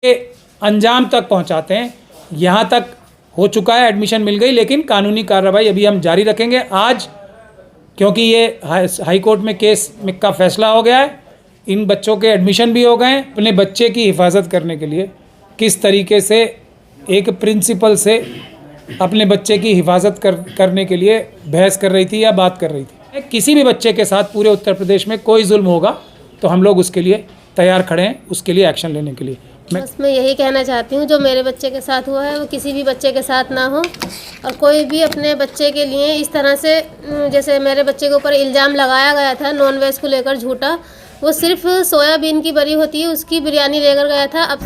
अंजाम तक पहुंचाते हैं। यहाँ तक हो चुका है, एडमिशन मिल गई, लेकिन कानूनी कार्रवाई अभी हम जारी रखेंगे। आज क्योंकि ये हाई कोर्ट में केस का फैसला हो गया है, इन बच्चों के एडमिशन भी हो गए हैं। अपने बच्चे की हिफाजत करने के लिए किस तरीके से एक प्रिंसिपल से अपने बच्चे की हिफाजत करने के लिए बहस कर रही थी या बात कर रही थी। किसी भी बच्चे के साथ पूरे उत्तर प्रदेश में कोई जुल्म होगा तो हम लोग उसके लिए तैयार खड़े हैं, उसके लिए एक्शन लेने के लिए। बस मैं यही कहना चाहती हूँ, जो मेरे बच्चे के साथ हुआ है वो किसी भी बच्चे के साथ ना हो, और कोई भी अपने बच्चे के लिए इस तरह से, जैसे मेरे बच्चे के ऊपर इल्ज़ाम लगाया गया था नॉन वेज को लेकर झूठा, वो सिर्फ सोयाबीन की बरी होती है उसकी बिरयानी लेकर गया था। अब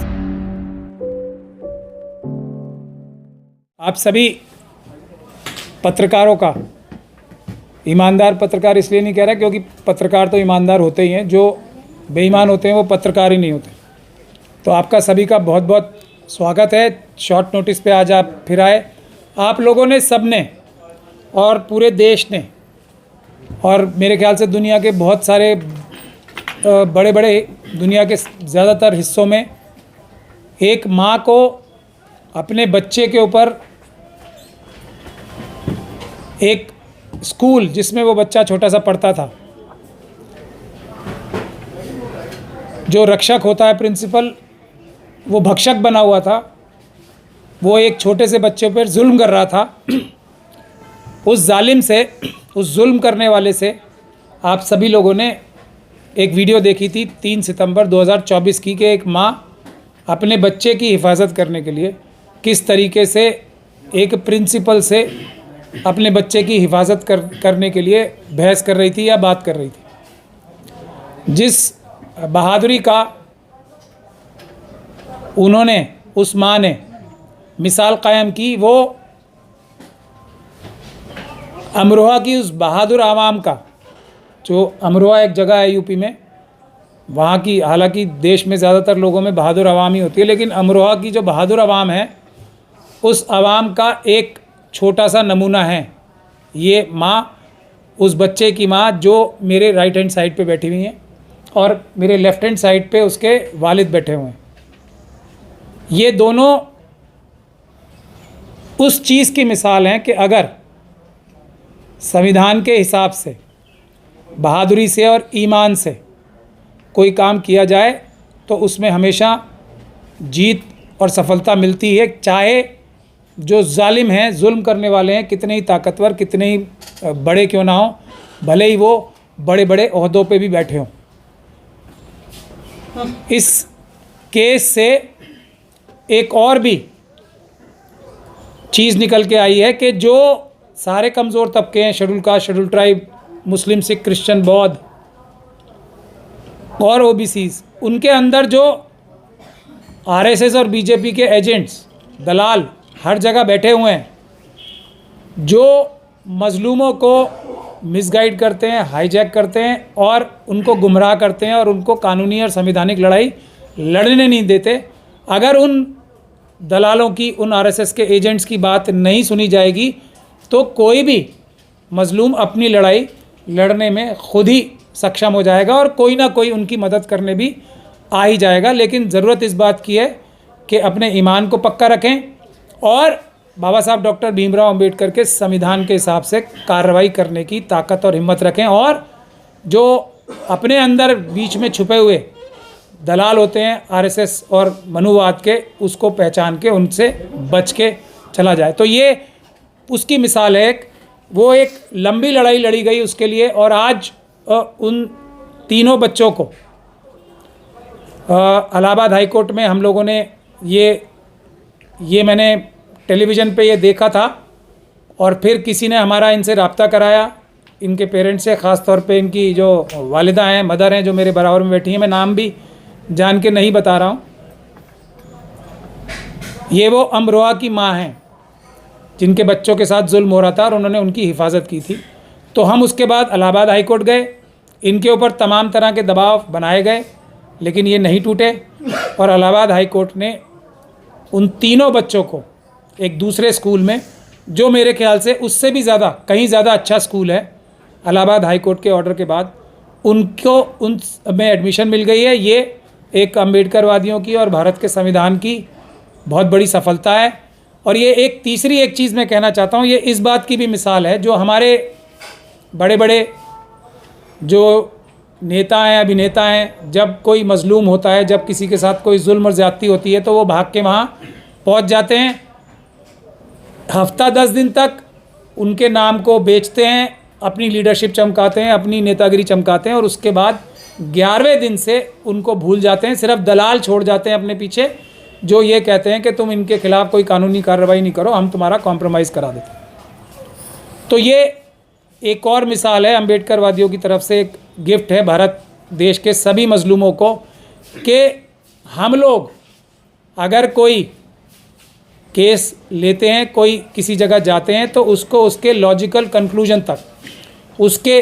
आप सभी पत्रकारों का, ईमानदार पत्रकार इसलिए नहीं कह रहा क्योंकि पत्रकार तो ईमानदार होते ही हैं, जो बेईमान होते हैं वो पत्रकार ही नहीं होते। तो आपका सभी का बहुत बहुत स्वागत है। शॉर्ट नोटिस पे आज आप फिर आए। आप लोगों ने, सब ने, और पूरे देश ने, और मेरे ख्याल से दुनिया के बहुत सारे बड़े बड़े दुनिया के ज़्यादातर हिस्सों में एक माँ को अपने बच्चे के ऊपर एक स्कूल जिसमें वो बच्चा छोटा सा पढ़ता था, जो रक्षक होता है प्रिंसिपल, वो भक्षक बना हुआ था, वो एक छोटे से बच्चे पर जुल्म कर रहा था। उस जालिम से, उस जुल्म करने वाले से आप सभी लोगों ने एक वीडियो देखी थी 3 सितंबर 2024 की, कि एक माँ अपने बच्चे की हिफाजत करने के लिए किस तरीके से एक प्रिंसिपल से अपने बच्चे की हिफाजत करने के लिए बहस कर रही थी या बात कर रही थी। जिस बहादुरी का उन्होंने, उस माँ ने मिसाल कायम की, वो अमरोहा की उस बहादुर आवाम का, जो अमरोहा एक जगह है यूपी में, वहाँ की, हालांकि देश में ज़्यादातर लोगों में बहादुर आवाम ही होती है, लेकिन अमरोहा की जो बहादुर आवाम है, उस आवाम का एक छोटा सा नमूना है ये माँ, उस बच्चे की माँ जो मेरे राइट हैंड साइड पे बैठी हुई हैं और मेरे लेफ़्ट हैंड साइड पे उसके वालिद बैठे हुए हैं। ये दोनों उस चीज़ की मिसाल हैं कि अगर संविधान के हिसाब से, बहादुरी से और ईमान से कोई काम किया जाए तो उसमें हमेशा जीत और सफलता मिलती है, चाहे जो जालिम हैं, जुल्म करने वाले हैं, कितने ही ताकतवर, कितने ही बड़े क्यों ना हो, भले ही वो बड़े बड़े ओहदों पे भी बैठे हों। इस केस से एक और भी चीज़ निकल के आई है कि जो सारे कमज़ोर तबके हैं, शेड्यूल कास्ट, शेड्यूल ट्राइब, मुस्लिम, सिख, क्रिश्चियन, बौद्ध और ओबीसीज, उनके अंदर जो आरएसएस और बीजेपी के एजेंट्स, दलाल हर जगह बैठे हुए हैं, जो मजलूमों को मिसगाइड करते हैं, हाईजैक करते हैं और उनको गुमराह करते हैं और उनको कानूनी और संवैधानिक लड़ाई लड़ने नहीं देते। अगर उन दलालों की, उन आरएसएस के एजेंट्स की बात नहीं सुनी जाएगी तो कोई भी मजलूम अपनी लड़ाई लड़ने में खुद ही सक्षम हो जाएगा और कोई ना कोई उनकी मदद करने भी आ ही जाएगा। लेकिन ज़रूरत इस बात की है कि अपने ईमान को पक्का रखें और बाबा साहब डॉक्टर भीमराव अंबेडकर के संविधान के हिसाब से कार्रवाई करने की ताकत और हिम्मत रखें, और जो अपने अंदर बीच में छुपे हुए दलाल होते हैं आरएसएस और मनुवाद के, उसको पहचान के उनसे बच के चला जाए। तो ये उसकी मिसाल है। वो एक लंबी लड़ाई लड़ी गई उसके लिए, और आज उन तीनों बच्चों को इलाहाबाद हाई कोर्ट में हम लोगों ने ये मैंने टेलीविज़न पे ये देखा था, और फिर किसी ने हमारा इनसे रब्ता कराया, इनके पेरेंट्स से, ख़ास तौर पे इनकी जो वालिदा हैं, मदर हैं, जो मेरे बराबर में बैठी हैं, मैं नाम भी जान के नहीं बता रहा हूँ। ये वो अमरोहा की माँ हैं जिनके बच्चों के साथ जुल्म हो रहा था और उन्होंने उनकी हिफाजत की थी। तो हम उसके बाद इलाहाबाद हाई कोर्ट गए, इनके ऊपर तमाम तरह के दबाव बनाए गए, लेकिन ये नहीं टूटे, और इलाहाबाद हाई कोर्ट ने उन तीनों बच्चों को एक दूसरे स्कूल में, जो मेरे ख्याल से उससे भी ज़्यादा, कहीं ज़्यादा अच्छा स्कूल है, इलाहाबाद हाई कोर्ट के ऑर्डर के बाद उनको में एडमिशन मिल गई है। ये एक अम्बेडकरवादियों की और भारत के संविधान की बहुत बड़ी सफलता है। और ये एक तीसरी एक चीज़ मैं कहना चाहता हूँ, ये इस बात की भी मिसाल है, जो हमारे बड़े बड़े जो नेता हैं, अभिनेता हैं, जब कोई मजलूम होता है, जब किसी के साथ कोई जुल्म और ज़्यादती होती है तो वो भाग के वहाँ पहुँच जाते हैं, हफ्ता 10 दिन तक उनके नाम को बेचते हैं, अपनी लीडरशिप चमकाते हैं, अपनी नेतागिरी चमकाते हैं, और उसके बाद 11वें दिन से उनको भूल जाते हैं। सिर्फ दलाल छोड़ जाते हैं अपने पीछे, जो ये कहते हैं कि तुम इनके खिलाफ़ कोई कानूनी कार्रवाई नहीं करो, हम तुम्हारा कॉम्प्रोमाइज़ करा देते हैं। तो ये एक और मिसाल है अम्बेडकरवादियों की तरफ से, एक गिफ्ट है भारत देश के सभी मजलूमों को, कि हम लोग अगर कोई केस लेते हैं, कोई किसी जगह जाते हैं, तो उसको उसके लॉजिकल कंक्लूजन तक, उसके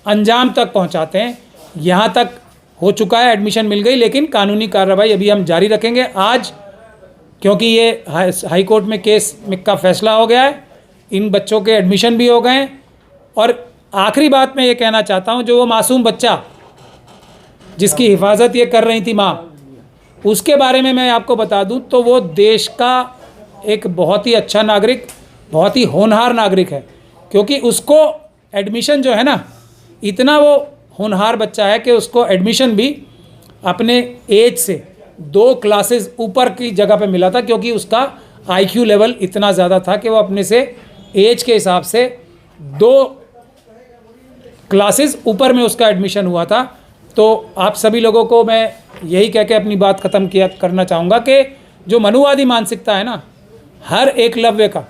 अंजाम तक पहुंचाते हैं। यहाँ तक हो चुका है, एडमिशन मिल गई, लेकिन कानूनी कार्रवाई अभी हम जारी रखेंगे। आज क्योंकि ये हाई कोर्ट में केस का फैसला हो गया है, इन बच्चों के एडमिशन भी हो गए हैं। और आखिरी बात मैं ये कहना चाहता हूँ, जो वो मासूम बच्चा जिसकी हिफाजत ये कर रही थी माँ, उसके बारे में मैं आपको बता दूँ तो वो देश का एक बहुत ही अच्छा नागरिक, बहुत ही होनहार नागरिक है, क्योंकि उसको एडमिशन जो है ना, इतना वो होनहार बच्चा है कि उसको एडमिशन भी अपने एज से 2 क्लासेस ऊपर की जगह पे मिला था, क्योंकि उसका IQ लेवल इतना ज़्यादा था कि वो अपने से एज के हिसाब से 2 क्लासेस ऊपर में उसका एडमिशन हुआ था। तो आप सभी लोगों को मैं यही कह के अपनी बात ख़त्म करना चाहूँगा कि जो मनुवादी मानसिकता है ना, हर एकलव्य का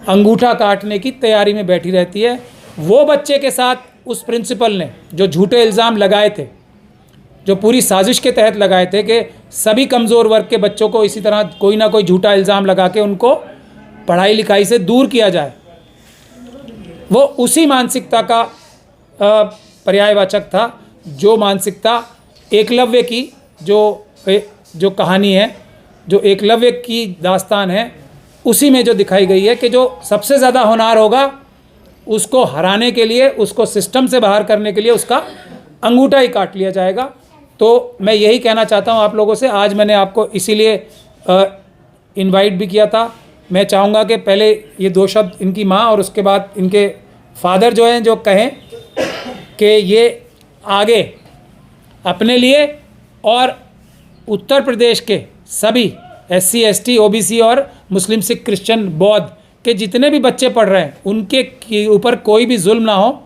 अंगूठा काटने की तैयारी में बैठी रहती है। वो बच्चे के साथ उस प्रिंसिपल ने जो झूठे इल्ज़ाम लगाए थे, जो पूरी साजिश के तहत लगाए थे कि सभी कमज़ोर वर्ग के बच्चों को इसी तरह कोई ना कोई झूठा इल्ज़ाम लगा के उनको पढ़ाई लिखाई से दूर किया जाए, वो उसी मानसिकता का पर्यायवाचक था। जो मानसिकता एकलव्य की जो कहानी है, जो एकलव्य की दास्तान है, उसी में जो दिखाई गई है कि जो सबसे ज़्यादा होनहार होगा, उसको हराने के लिए, उसको सिस्टम से बाहर करने के लिए उसका अंगूठा ही काट लिया जाएगा। तो मैं यही कहना चाहता हूँ आप लोगों से। आज मैंने आपको इसीलिए इनवाइट भी किया था। मैं चाहूँगा कि पहले ये 2 शब्द इनकी माँ और उसके बाद इनके फादर जो हैं, जो कहें कि ये आगे अपने लिए और उत्तर प्रदेश के सभी SC ST OBC और मुस्लिम सिख क्रिश्चियन बौद्ध के जितने भी बच्चे पढ़ रहे हैं, उनके ऊपर कोई भी जुल्म ना हो,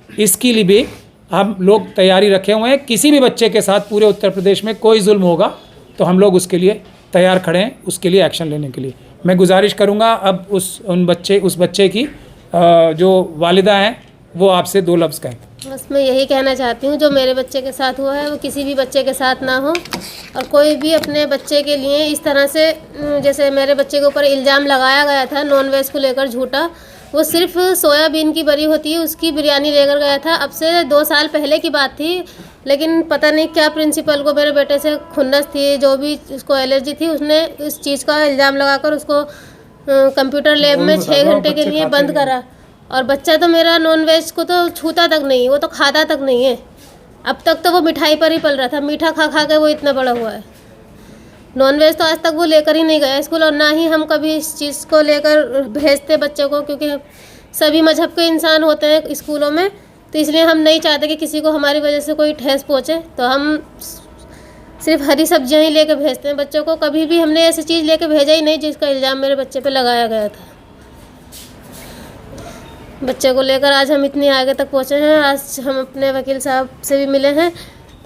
इसके लिए भी हम लोग तैयारी रखे हुए हैं। किसी भी बच्चे के साथ पूरे उत्तर प्रदेश में कोई जुल्म होगा तो हम लोग उसके लिए तैयार खड़े हैं, उसके लिए एक्शन लेने के लिए। मैं गुजारिश करूंगा अब उस बच्चे की जो वालिदा हैं वो आपसे 2 लफ्ज़ कहें। बस मैं यही कहना चाहती हूँ, जो मेरे बच्चे के साथ हुआ है वो किसी भी बच्चे के साथ ना हो। और कोई भी अपने बच्चे के लिए इस तरह से, जैसे मेरे बच्चे के ऊपर इल्ज़ाम लगाया गया था नॉन वेज को लेकर झूठा, वो सिर्फ सोयाबीन की बरी होती है उसकी बिरयानी लेकर गया था। अब से 2 साल पहले की बात थी, लेकिन पता नहीं क्या प्रिंसिपल को मेरे बेटे से खुन्नस थी, जो भी उसको एलर्जी थी, उसने इस चीज़ का इल्ज़ाम लगाकर उसको कंप्यूटर लैब में 6 घंटे के लिए बंद करा। और बच्चा तो मेरा नॉन वेज को तो छूता तक नहीं, वो तो खाता तक नहीं है। अब तक तो वो मिठाई पर ही पल रहा था, मीठा खा खा के वो इतना बड़ा हुआ है। नॉन वेज तो आज तक वो लेकर ही नहीं गया स्कूल, और ना ही हम कभी इस चीज़ को लेकर भेजते बच्चे को, क्योंकि सभी मजहब के इंसान होते हैं स्कूलों में, तो इसलिए हम नहीं चाहते कि किसी को हमारी वजह से कोई ठेस पहुँचे। तो हम सिर्फ हरी सब्जियां ही लेकर भेजते हैं बच्चों को। कभी भी हमने ऐसी चीज़ लेकर भेजा ही नहीं जिसका इल्ज़ाम मेरे बच्चे पे लगाया गया था। बच्चे को लेकर आज हम इतनी आगे तक पहुँचे हैं। आज हम अपने वकील साहब से भी मिले हैं,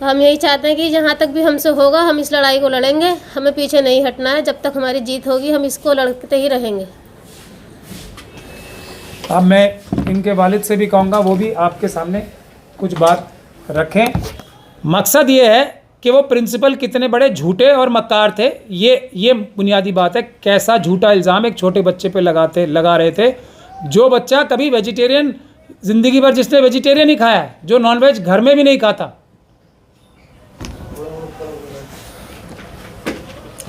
तो हम यही चाहते हैं कि जहाँ तक भी हमसे होगा हम इस लड़ाई को लड़ेंगे, हमें पीछे नहीं हटना है। जब तक हमारी जीत होगी हम इसको लड़ते ही रहेंगे। अब मैं इनके वालिद से भी कहूँगा वो भी आपके सामने कुछ बात रखें। मकसद ये है कि वो प्रिंसिपल कितने बड़े झूठे और मक्कार थे, ये बुनियादी बात है। कैसा झूठा इल्ज़ाम एक छोटे बच्चे पे लगा रहे थे, जो बच्चा कभी वेजिटेरियन, ज़िंदगी भर जिसने वेजिटेरियन ही खाया है, जो नॉनवेज घर में भी नहीं खाता।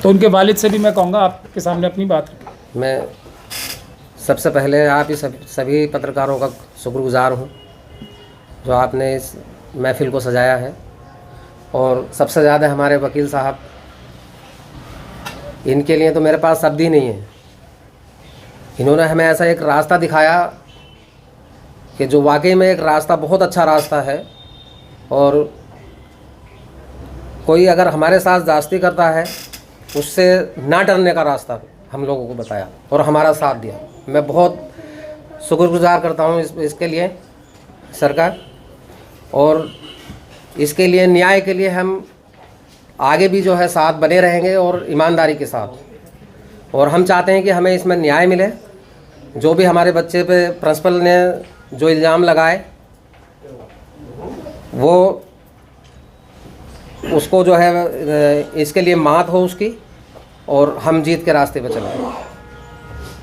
तो उनके वालिद से भी मैं कहूँगा आपके सामने अपनी बात रखें। मैं सबसे पहले आप ही सभी पत्रकारों का शुक्रगुजार हूँ जो आपने इस महफिल को सजाया है और सबसे ज़्यादा हमारे वकील साहब, इनके लिए तो मेरे पास शब्द ही नहीं है। इन्होंने हमें ऐसा एक रास्ता दिखाया कि जो वाकई में एक रास्ता, बहुत अच्छा रास्ता है। और कोई अगर हमारे साथ जास्ती करता है उससे ना डरने का रास्ता हम लोगों को बताया और हमारा साथ दिया। मैं बहुत शुक्रगुजार करता हूँ इसके लिए सरकार, और इसके लिए न्याय के लिए हम आगे भी जो है साथ बने रहेंगे और ईमानदारी के साथ। और हम चाहते हैं कि हमें इसमें न्याय मिले। जो भी हमारे बच्चे पे प्रिंसिपल ने जो इल्ज़ाम लगाए वो उसको जो है इसके लिए मात हो उसकी, और हम जीत के रास्ते पे चलें।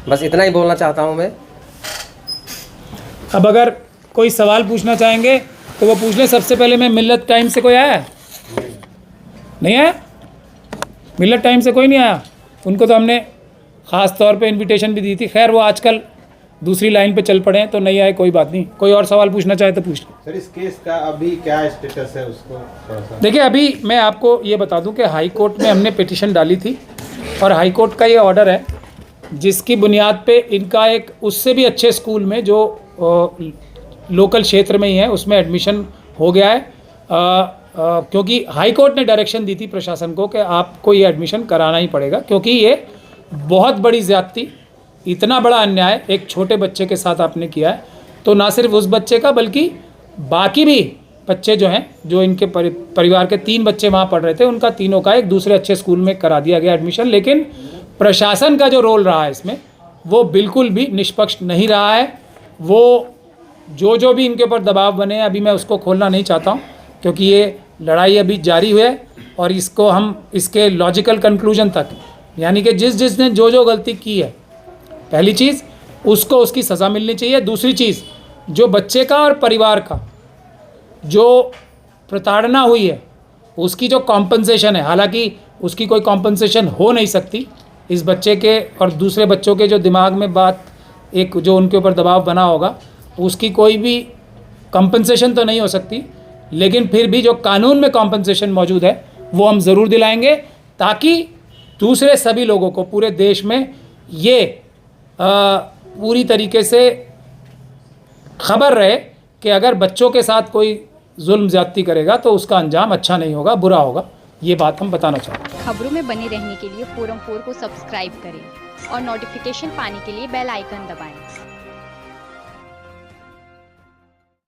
बस इतना ही बोलना चाहता हूँ मैं। अब अगर कोई सवाल पूछना चाहेंगे तो वो पूछ लें। सबसे पहले मैं मिल्लत टाइम से कोई आया? नहीं आया? मिल्लत टाइम से कोई नहीं आया? उनको तो हमने ख़ास तौर पे इनविटेशन भी दी थी। खैर वो आजकल दूसरी लाइन पे चल पड़े हैं तो नहीं आए, कोई बात नहीं। कोई और सवाल पूछना चाहे तो पूछ लो। सर इस केस का अभी क्या स्टेटस है उसको थोड़ा सा देखिए, अभी मैं आपको ये बता दूं कि हाई कोर्ट में हमने पिटीशन डाली थी और हाई कोर्ट का ये ऑर्डर है जिसकी बुनियाद पे इनका एक उससे भी अच्छे स्कूल में जो लोकल क्षेत्र में ही है उसमें एडमिशन हो गया है। क्योंकि हाई कोर्ट ने डायरेक्शन दी थी प्रशासन को कि आपको ये एडमिशन कराना ही पड़ेगा, क्योंकि ये बहुत बड़ी ज़्यादती, इतना बड़ा अन्याय एक छोटे बच्चे के साथ आपने किया है। तो ना सिर्फ उस बच्चे का बल्कि बाकी भी बच्चे जो हैं, जो इनके परिवार के 3 बच्चे वहाँ पढ़ रहे थे, उनका तीनों का एक दूसरे अच्छे स्कूल में करा दिया गया एडमिशन। लेकिन प्रशासन का जो रोल रहा है इसमें वो बिल्कुल भी निष्पक्ष नहीं रहा है। वो जो भी इनके ऊपर दबाव बने, अभी मैं उसको खोलना नहीं चाहता हूँ क्योंकि ये लड़ाई अभी जारी है और इसको हम इसके लॉजिकल कंक्लूजन तक, यानी कि जिसने जो गलती की है, पहली चीज़ उसको उसकी सज़ा मिलनी चाहिए। दूसरी चीज़, जो बच्चे का और परिवार का जो प्रताड़ना हुई है उसकी जो कॉम्पनसेशन है, हालांकि उसकी कोई कॉम्पनसेशन हो नहीं सकती। इस बच्चे के और दूसरे बच्चों के जो दिमाग में बात, एक जो उनके ऊपर दबाव बना होगा, उसकी कोई भी कॉम्पनसेशन तो नहीं हो सकती। लेकिन फिर भी जो कानून में कॉम्पनसेशन मौजूद है वो हम ज़रूर दिलाएंगे, ताकि दूसरे सभी लोगों को पूरे देश में ये पूरी तरीके से खबर रहे कि अगर बच्चों के साथ कोई जुल्म ज़्यादती करेगा तो उसका अंजाम अच्छा नहीं होगा, बुरा होगा। ये बात हम बताना चाहते हैं। खबरों में बने रहने के लिए फोरम 4 को सब्सक्राइब करें और नोटिफिकेशन पाने के लिए बेल आइकन दबाएं।